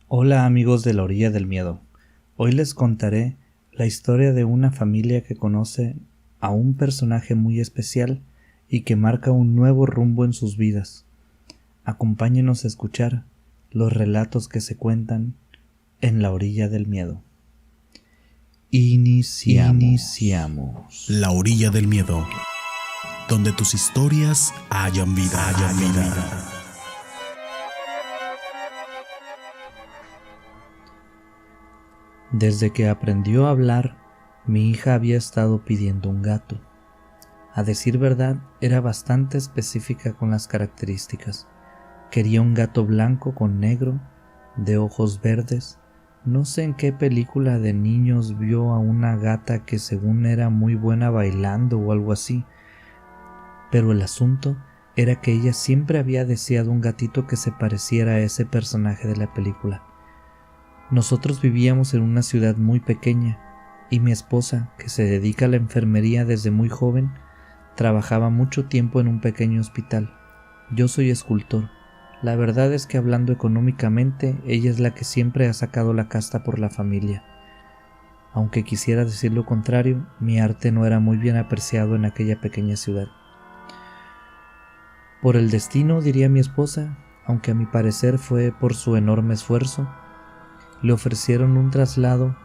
Hola amigos de la orilla del miedo. Hoy les contaré la historia de una familia que conoce a un personaje muy especial y que marca un nuevo rumbo en sus vidas. Acompáñenos a escuchar los relatos que se cuentan en la orilla del miedo. Iniciamos. La orilla del miedo, donde tus historias hayan vida. Desde que aprendió a hablar, mi hija había estado pidiendo un gato. A decir verdad, era bastante específica con las características. Quería un gato blanco con negro, de ojos verdes. No sé en qué película de niños vio a una gata que según era muy buena bailando o algo así. Pero el asunto era que ella siempre había deseado un gatito que se pareciera a ese personaje de la película. Nosotros vivíamos en una ciudad muy pequeña y mi esposa, que se dedica a la enfermería desde muy joven, trabajaba mucho tiempo en un pequeño hospital. Yo soy escultor. La verdad es que hablando económicamente, ella es la que siempre ha sacado la casta por la familia. Aunque quisiera decir lo contrario, mi arte no era muy bien apreciado en aquella pequeña ciudad. Por el destino, diría mi esposa, aunque a mi parecer fue por su enorme esfuerzo, le ofrecieron un traslado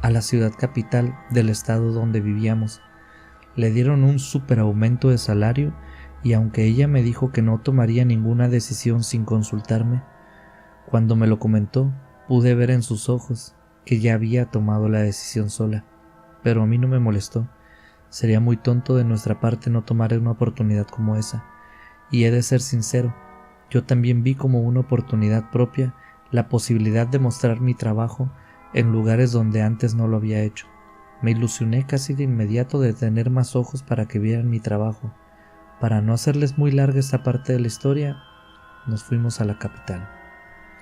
a la ciudad capital del estado donde vivíamos. Le dieron un súper aumento de salario y aunque ella me dijo que no tomaría ninguna decisión sin consultarme, cuando me lo comentó pude ver en sus ojos que ya había tomado la decisión sola. Pero a mí no me molestó. Sería muy tonto de nuestra parte no tomar una oportunidad como esa. Y he de ser sincero, yo también vi como una oportunidad propia la posibilidad de mostrar mi trabajo en lugares donde antes no lo había hecho. Me ilusioné casi de inmediato de tener más ojos para que vieran mi trabajo. Para no hacerles muy larga esta parte de la historia, nos fuimos a la capital.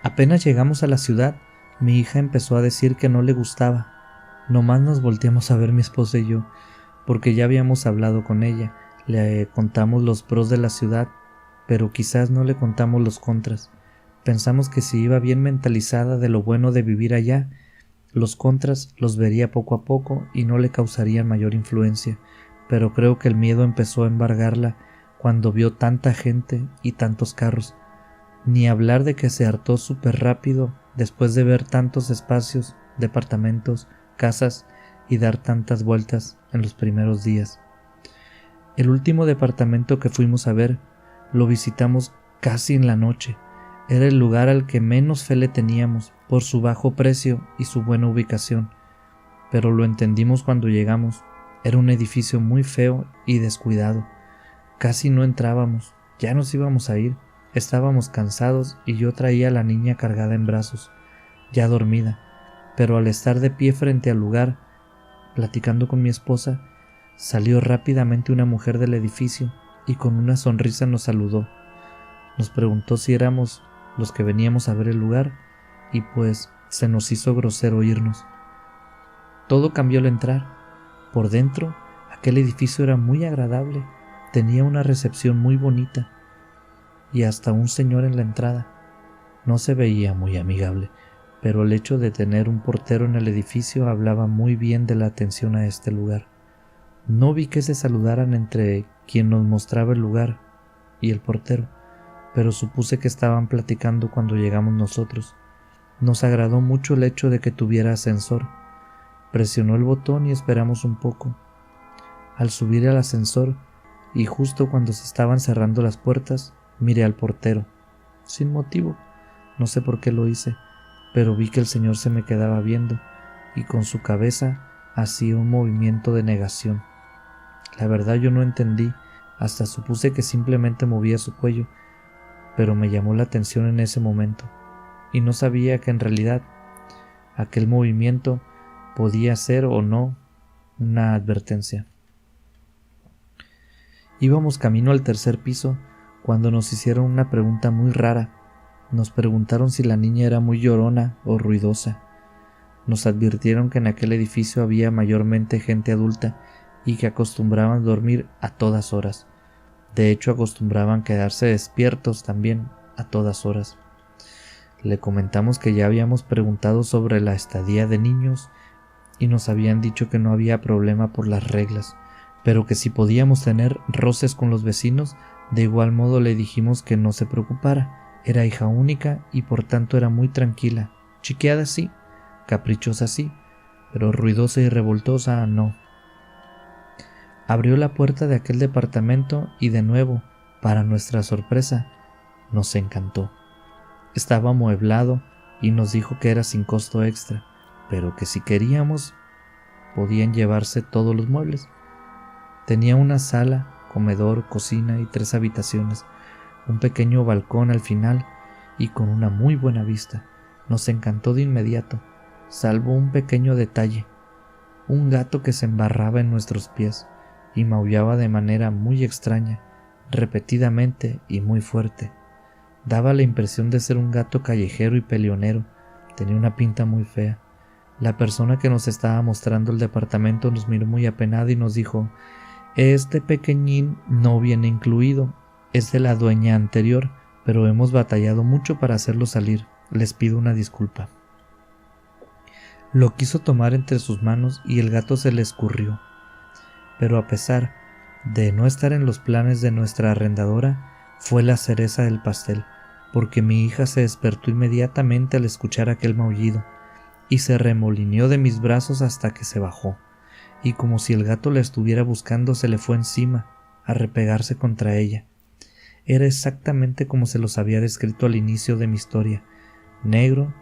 Apenas llegamos a la ciudad, mi hija empezó a decir que no le gustaba. Nomás nos volteamos a ver mi esposa y yo, porque ya habíamos hablado con ella. Le contamos los pros de la ciudad, pero quizás no le contamos los contras. Pensamos que si iba bien mentalizada de lo bueno de vivir allá, los contras los vería poco a poco y no le causarían mayor influencia, pero creo que el miedo empezó a embargarla cuando vio tanta gente y tantos carros. Ni hablar de que se hartó súper rápido después de ver tantos espacios, departamentos, casas y dar tantas vueltas en los primeros días. El último departamento que fuimos a ver lo visitamos casi en la noche. Era el lugar al que menos fe le teníamos por su bajo precio y su buena ubicación, pero lo entendimos cuando llegamos. Era un edificio muy feo y descuidado. Casi no entrábamos, ya nos íbamos a ir. Estábamos cansados y yo traía a la niña cargada en brazos, ya dormida, pero al estar de pie frente al lugar, platicando con mi esposa, salió rápidamente una mujer del edificio y con una sonrisa nos saludó. Nos preguntó si éramos los que veníamos a ver el lugar y pues se nos hizo grosero irnos. Todo cambió al entrar. Por dentro, aquel edificio era muy agradable, tenía una recepción muy bonita y hasta un señor en la entrada. No se veía muy amigable, pero el hecho de tener un portero en el edificio hablaba muy bien de la atención a este lugar. No vi que se saludaran entre quien nos mostraba el lugar y el portero, pero supuse que estaban platicando cuando llegamos nosotros. Nos agradó mucho el hecho de que tuviera ascensor. Presionó el botón y esperamos un poco. Al subir al ascensor, y justo cuando se estaban cerrando las puertas, miré al portero. Sin motivo, no sé por qué lo hice, pero vi que el señor se me quedaba viendo, y con su cabeza hacía un movimiento de negación. La verdad yo no entendí, hasta supuse que simplemente movía su cuello, pero me llamó la atención en ese momento, y no sabía que en realidad aquel movimiento podía ser o no una advertencia. Íbamos camino al tercer piso cuando nos hicieron una pregunta muy rara. Nos preguntaron si la niña era muy llorona o ruidosa. Nos advirtieron que en aquel edificio había mayormente gente adulta y que acostumbraban dormir a todas horas. De hecho, acostumbraban quedarse despiertos también a todas horas. Le comentamos que ya habíamos preguntado sobre la estadía de niños y nos habían dicho que no había problema por las reglas, pero que si podíamos tener roces con los vecinos, de igual modo le dijimos que no se preocupara. Era hija única y por tanto era muy tranquila. Chiqueada sí, caprichosa sí, pero ruidosa y revoltosa no. Abrió la puerta de aquel departamento y de nuevo, para nuestra sorpresa, nos encantó. Estaba amueblado y nos dijo que era sin costo extra, pero que si queríamos podían llevarse todos los muebles. Tenía una sala, comedor, cocina y 3 habitaciones, un pequeño balcón al final y con una muy buena vista. Nos encantó de inmediato, salvo un pequeño detalle: un gato que se embarraba en nuestros pies y maullaba de manera muy extraña, repetidamente y muy fuerte. Daba la impresión de ser un gato callejero y peleonero. Tenía una pinta muy fea. La persona que nos estaba mostrando el departamento nos miró muy apenada y nos dijo: este pequeñín no viene incluido, es de la dueña anterior, pero hemos batallado mucho para hacerlo salir. Les pido una disculpa. Lo quiso tomar entre sus manos y el gato se le escurrió. Pero a pesar de no estar en los planes de nuestra arrendadora, fue la cereza del pastel, porque mi hija se despertó inmediatamente al escuchar aquel maullido y se remolineó de mis brazos hasta que se bajó, y como si el gato la estuviera buscando se le fue encima a repegarse contra ella. Era exactamente como se los había descrito al inicio de mi historia: negro,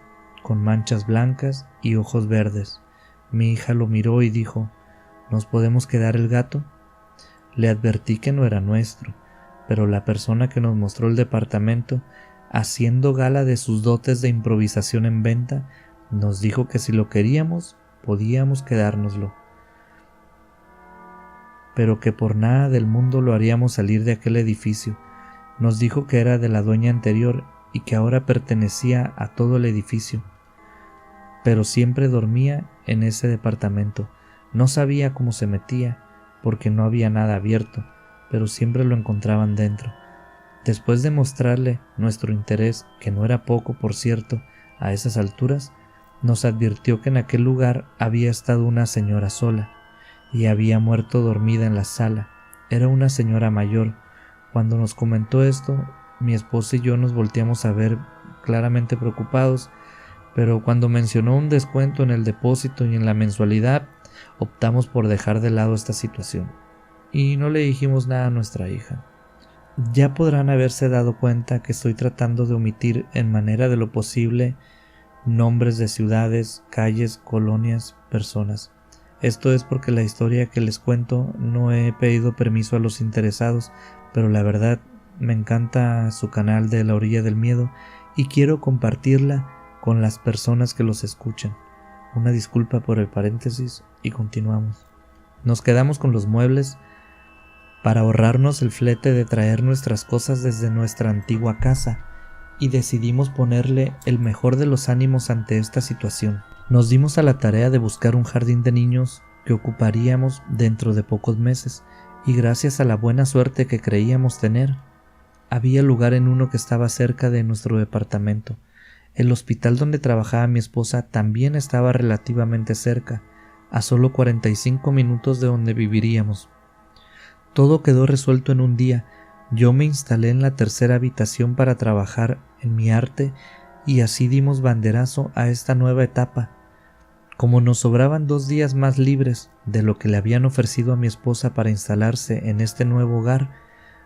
con manchas blancas y ojos verdes. Mi hija lo miró y dijo: ¿nos podemos quedar el gato? Le advertí que no era nuestro, pero la persona que nos mostró el departamento, haciendo gala de sus dotes de improvisación en venta, nos dijo que si lo queríamos, podíamos quedárnoslo, pero que por nada del mundo lo haríamos salir de aquel edificio. Nos dijo que era de la dueña anterior y que ahora pertenecía a todo el edificio, pero siempre dormía en ese departamento. No sabía cómo se metía, porque no había nada abierto, pero siempre lo encontraban dentro. Después de mostrarle nuestro interés, que no era poco, por cierto, a esas alturas, nos advirtió que en aquel lugar había estado una señora sola, y había muerto dormida en la sala. Era una señora mayor. Cuando nos comentó esto, mi esposa y yo nos volteamos a ver claramente preocupados, pero cuando mencionó un descuento en el depósito y en la mensualidad, optamos por dejar de lado esta situación, y no le dijimos nada a nuestra hija. Ya podrán haberse dado cuenta que estoy tratando de omitir en manera de lo posible nombres de ciudades, calles, colonias, personas. Esto es porque la historia que les cuento no he pedido permiso a los interesados, pero la verdad me encanta su canal de La Orilla del Miedo y quiero compartirla con las personas que los escuchan. Una disculpa por el paréntesis y continuamos. Nos quedamos con los muebles para ahorrarnos el flete de traer nuestras cosas desde nuestra antigua casa y decidimos ponerle el mejor de los ánimos ante esta situación. Nos dimos a la tarea de buscar un jardín de niños que ocuparíamos dentro de pocos meses y gracias a la buena suerte que creíamos tener, había lugar en uno que estaba cerca de nuestro departamento. El hospital donde trabajaba mi esposa también estaba relativamente cerca, a solo 45 minutos de donde viviríamos. Todo quedó resuelto en un día. Yo me instalé en la tercera habitación para trabajar en mi arte y así dimos banderazo a esta nueva etapa. Como nos sobraban 2 días más libres de lo que le habían ofrecido a mi esposa para instalarse en este nuevo hogar,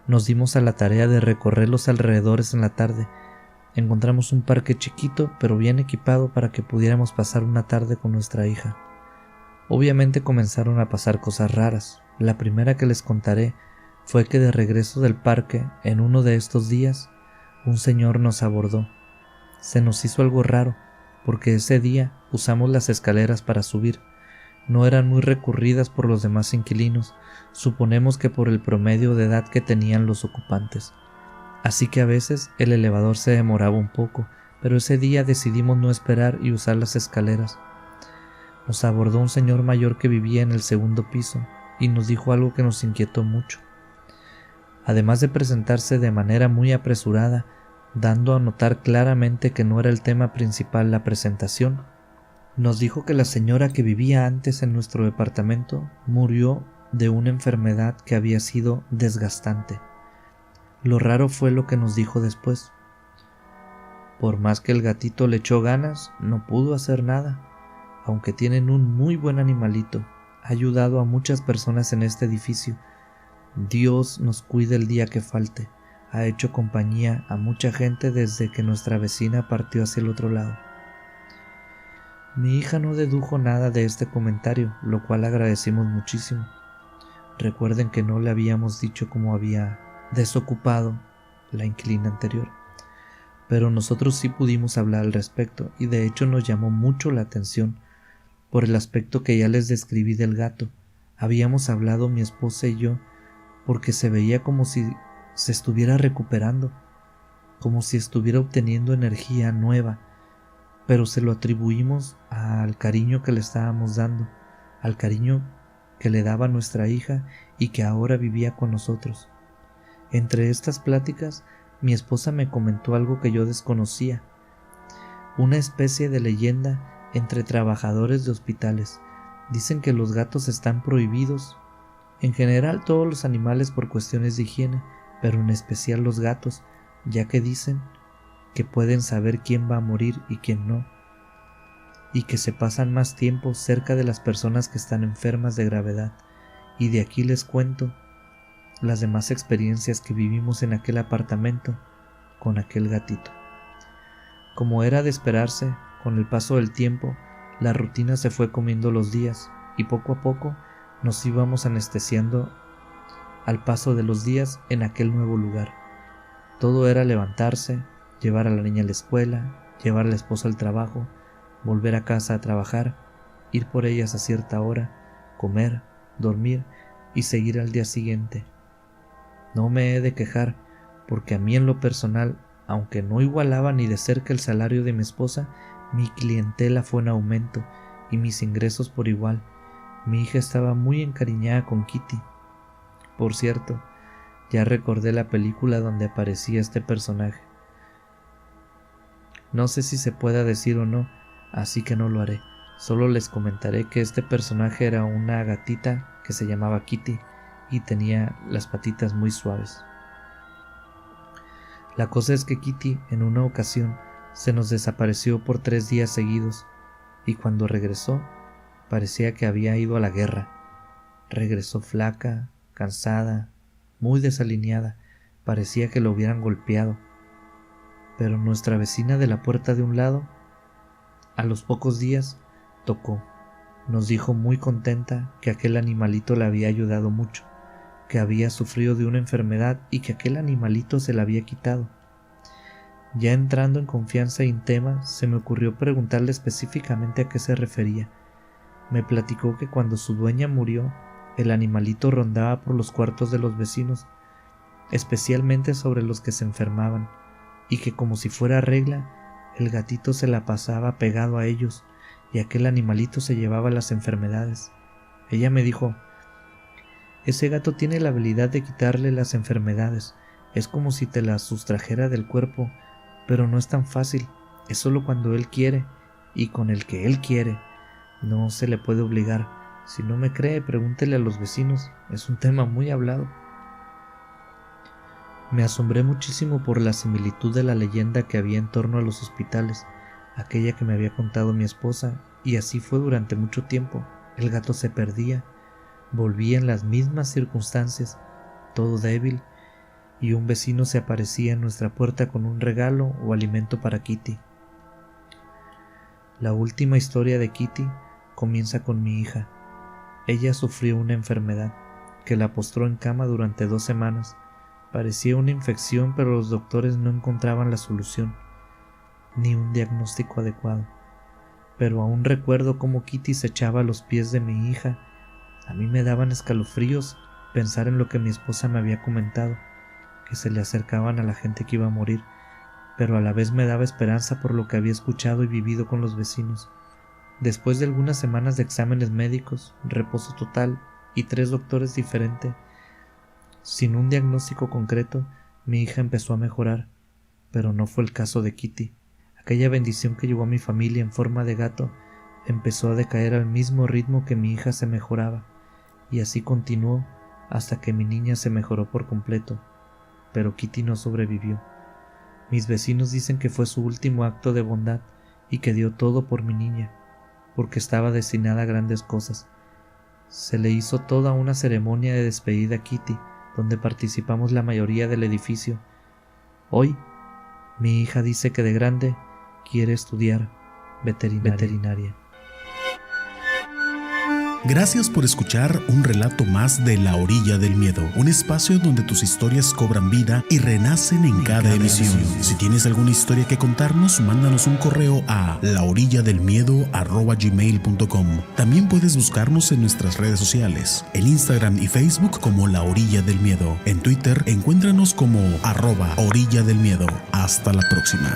nos dimos a la tarea de recorrer los alrededores en la tarde. Encontramos un parque chiquito pero bien equipado para que pudiéramos pasar una tarde con nuestra hija. Obviamente comenzaron a pasar cosas raras. La primera que les contaré fue que de regreso del parque, en uno de estos días, un señor nos abordó. Se nos hizo algo raro, porque ese día usamos las escaleras para subir. No eran muy recurridas por los demás inquilinos, suponemos que por el promedio de edad que tenían los ocupantes. Así que a veces el elevador se demoraba un poco, pero ese día decidimos no esperar y usar las escaleras. Nos abordó un señor mayor que vivía en el segundo piso y nos dijo algo que nos inquietó mucho. Además de presentarse de manera muy apresurada, dando a notar claramente que no era el tema principal la presentación. Nos dijo que la señora que vivía antes en nuestro departamento murió de una enfermedad que había sido desgastante. Lo raro fue lo que nos dijo después. Por más que el gatito le echó ganas, no pudo hacer nada. Aunque tienen un muy buen animalito, ha ayudado a muchas personas en este edificio. Dios nos cuide el día que falte. Ha hecho compañía a mucha gente desde que nuestra vecina partió hacia el otro lado. Mi hija no dedujo nada de este comentario, lo cual agradecimos muchísimo. Recuerden que no le habíamos dicho cómo había desocupado la inquilina anterior, pero nosotros sí pudimos hablar al respecto, y de hecho nos llamó mucho la atención por el aspecto que ya les describí del gato. Habíamos hablado mi esposa y yo porque se veía como si se estuviera recuperando, como si estuviera obteniendo energía nueva, pero se lo atribuimos al cariño que le estábamos dando, al cariño que le daba nuestra hija y que ahora vivía con nosotros. Entre estas pláticas, mi esposa me comentó algo que yo desconocía, una especie de leyenda entre trabajadores de hospitales. Dicen que los gatos están prohibidos, en general todos los animales por cuestiones de higiene, pero en especial los gatos, ya que dicen que pueden saber quién va a morir y quién no, y que se pasan más tiempo cerca de las personas que están enfermas de gravedad. Y de aquí les cuento las demás experiencias que vivimos en aquel apartamento con aquel gatito. Como era de esperarse, con el paso del tiempo, la rutina se fue comiendo los días, y poco a poco nos íbamos anestesiando al paso de los días en aquel nuevo lugar. Todo era levantarse, llevar a la niña a la escuela, llevar a la esposa al trabajo, volver a casa a trabajar, ir por ellas a cierta hora, comer, dormir y seguir al día siguiente. No me he de quejar, porque a mí en lo personal, aunque no igualaba ni de cerca el salario de mi esposa, mi clientela fue en aumento y mis ingresos por igual. Mi hija estaba muy encariñada con Kitty. Por cierto, ya recordé la película donde aparecía este personaje. No sé si se pueda decir o no, así que no lo haré. Solo les comentaré que este personaje era una gatita que se llamaba Kitty y tenía las patitas muy suaves. La cosa es que Kitty en una ocasión se nos desapareció por 3 días seguidos, y cuando regresó parecía que había ido a la guerra. Regresó flaca, cansada, muy desalineada, parecía que lo hubieran golpeado. Pero nuestra vecina de la puerta de un lado, a los pocos días, tocó. Nos dijo muy contenta que aquel animalito le había ayudado mucho, que había sufrido de una enfermedad y que aquel animalito se la había quitado. Ya entrando en confianza y en tema, se me ocurrió preguntarle específicamente a qué se refería. Me platicó que cuando su dueña murió, el animalito rondaba por los cuartos de los vecinos, especialmente sobre los que se enfermaban, y que como si fuera regla, el gatito se la pasaba pegado a ellos, y aquel animalito se llevaba las enfermedades. Ella me dijo: ese gato tiene la habilidad de quitarle las enfermedades, es como si te las sustrajera del cuerpo, pero no es tan fácil, es solo cuando él quiere, y con el que él quiere, no se le puede obligar. Si no me cree, pregúntele a los vecinos, es un tema muy hablado. Me asombré muchísimo por la similitud de la leyenda que había en torno a los hospitales, aquella que me había contado mi esposa, y así fue durante mucho tiempo. El gato se perdía, volvía en las mismas circunstancias, todo débil, y un vecino se aparecía en nuestra puerta con un regalo o alimento para Kitty. La última historia de Kitty comienza con mi hija. Ella sufrió una enfermedad que la postró en cama durante 2 semanas. Parecía una infección, pero los doctores no encontraban la solución, ni un diagnóstico adecuado. Pero aún recuerdo cómo Kitty se echaba a los pies de mi hija. A mí me daban escalofríos pensar en lo que mi esposa me había comentado, que se le acercaban a la gente que iba a morir, pero a la vez me daba esperanza por lo que había escuchado y vivido con los vecinos. Después de algunas semanas de exámenes médicos, reposo total y 3 doctores diferentes, sin un diagnóstico concreto, mi hija empezó a mejorar, pero no fue el caso de Kitty. Aquella bendición que llegó a mi familia en forma de gato empezó a decaer al mismo ritmo que mi hija se mejoraba, y así continuó hasta que mi niña se mejoró por completo, pero Kitty no sobrevivió. Mis vecinos dicen que fue su último acto de bondad y que dio todo por mi niña, porque estaba destinada a grandes cosas. Se le hizo toda una ceremonia de despedida a Kitty, donde participamos la mayoría del edificio. Hoy, mi hija dice que de grande quiere estudiar veterinaria. Gracias por escuchar un relato más de La Orilla del Miedo, un espacio donde tus historias cobran vida y renacen en cada emisión. Si tienes alguna historia que contarnos, mándanos un correo a laorilladelmiedo@gmail.com. También puedes buscarnos en nuestras redes sociales, en Instagram y Facebook como La Orilla del Miedo. En Twitter, encuéntranos como @Orilla del Miedo. Hasta la próxima.